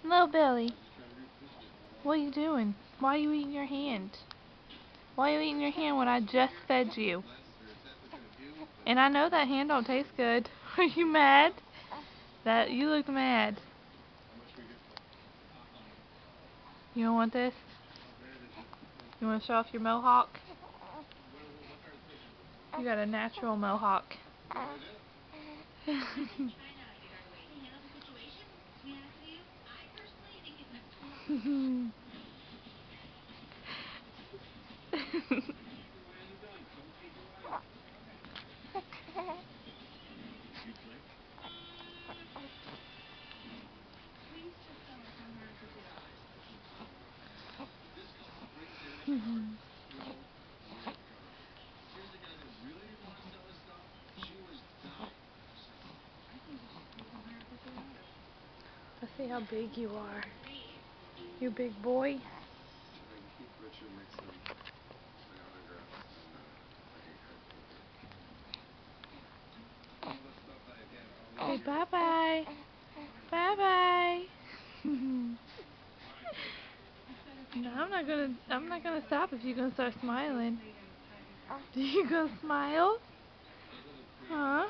Little Billy, what are you doing? Why are you eating your hand? Why are you eating your hand when I just fed you? And I know that hand don't taste good. Are you mad? That you look mad. You don't want this? You want to show off your mohawk? You got a natural mohawk. Let's see how big you are. You big boy. Say bye-bye. Bye-bye. No, I'm not gonna stop if you're gonna start smiling. You gonna smile? Huh?